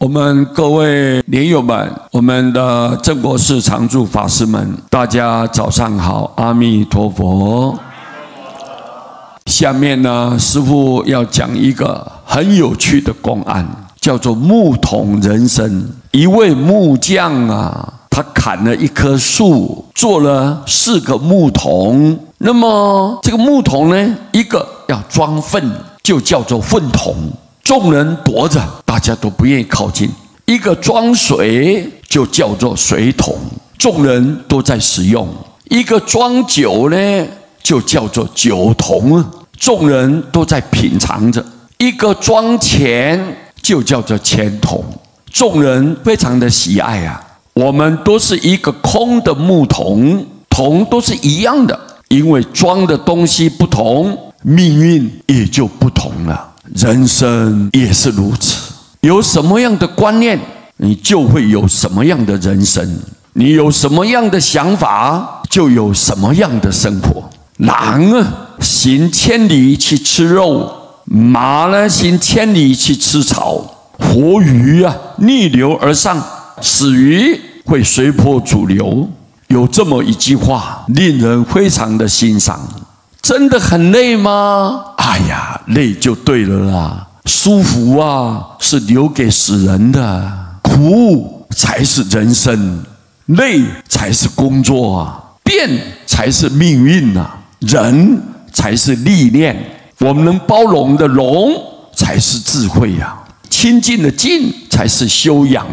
我们各位莲友们，我们的正国寺常住法师们，大家早上好，阿弥陀佛。下面呢，师父要讲一个很有趣的公案，叫做木桶人参。一位木匠啊，他砍了一棵树，做了4个木桶。那么这个木桶呢，一个要装粪，就叫做粪桶。众人躲着，大家都不愿意靠近。一个装水就叫做水桶，众人都在使用。一个装酒呢，就叫做酒桶，众人都在品尝着。一个装钱就叫做钱桶，众人非常的喜爱啊。我们都是一个空的木桶，桶都是一样的，因为装的东西不同，命运也就不同了。人生也是如此，有什么样的观念，你就会有什么样的人生；你有什么样的想法，就有什么样的生活。狼啊，行千里去吃肉；马呢，行千里去吃草；活鱼啊，逆流而上；死鱼会随波逐流。有这么一句话，令人非常的欣赏。真的很累吗？哎呀，累就对了啦。舒服啊，是留给死人的；苦才是人生，累才是工作啊，变才是命运啊，人才是历练。我们能包容的容，才是智慧啊；亲近的近，才是修养；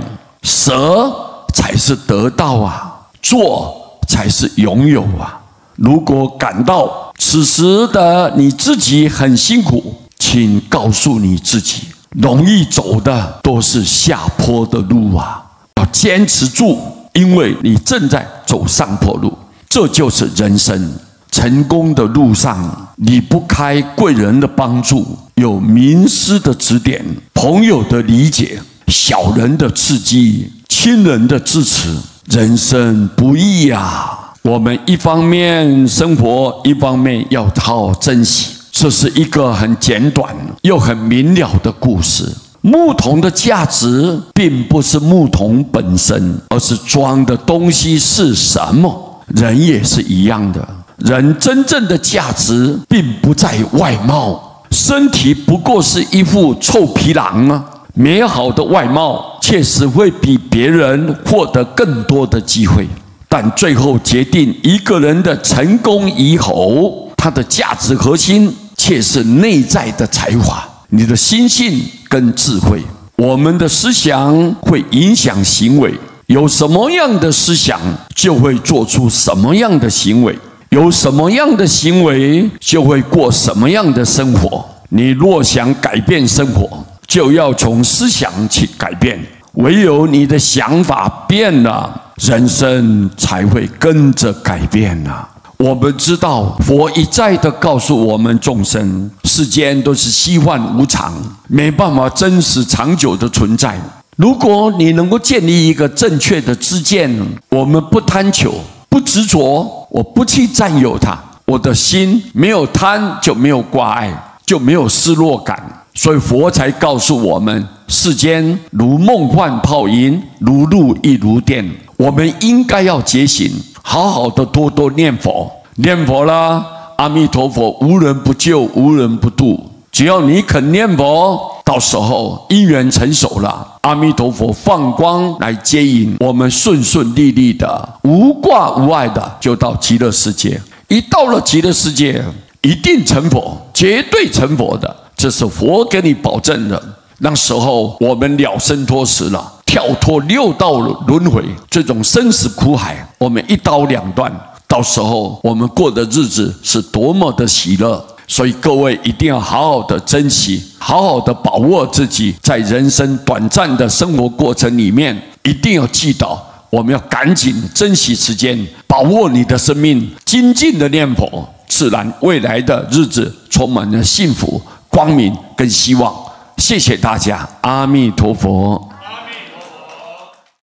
舍才是得到啊；做才是拥有啊。如果感到此时的你自己很辛苦，请告诉你自己，容易走的都是下坡的路啊，要坚持住，因为你正在走上坡路。这就是人生。成功的路上离不开贵人的帮助，有名师的指点，朋友的理解，小人的刺激，亲人的支持。人生不易啊，我们一方面生活，一方面要好好珍惜。这是一个很简短又很明了的故事。木桶的价值并不是木桶本身，而是装的东西是什么。人也是一样的，人真正的价值并不在外貌，身体不过是一副臭皮囊啊。美好的外貌确实会比别人获得更多的机会，但最后决定一个人的成功与否，他的价值核心却是内在的才华，你的心性跟智慧。我们的思想会影响行为，有什么样的思想，就会做出什么样的行为，有什么样的行为，就会过什么样的生活。你若想改变生活，就要从思想去改变，唯有你的想法变了，人生才会跟着改变啊。我们知道，佛一再的告诉我们众生，世间都是虚幻无常，没办法真实长久的存在。如果你能够建立一个正确的知见，我们不贪求，不执着，我不去占有它，我的心没有贪，就没有挂碍，就没有失落感。所以佛才告诉我们，世间如梦幻泡影，如露亦如电。我们应该要觉醒，好好的多多念佛。念佛啦，阿弥陀佛无人不救，无人不渡。只要你肯念佛，到时候因缘成熟了，阿弥陀佛放光来接引我们，顺顺利利的，无挂无碍的，就到极乐世界。一到了极乐世界，一定成佛，绝对成佛的，这是佛给你保证的。那时候我们了生脱死了，跳脱6道轮回，这种生死苦海，我们一刀两断。到时候我们过的日子是多么的喜乐。所以各位一定要好好的珍惜，好好的把握自己在人生短暂的生活过程里面，一定要记到，我们要赶紧珍惜时间，把握你的生命，精进的念佛，自然未来的日子充满了幸福、光明跟希望。谢谢大家，阿弥陀佛。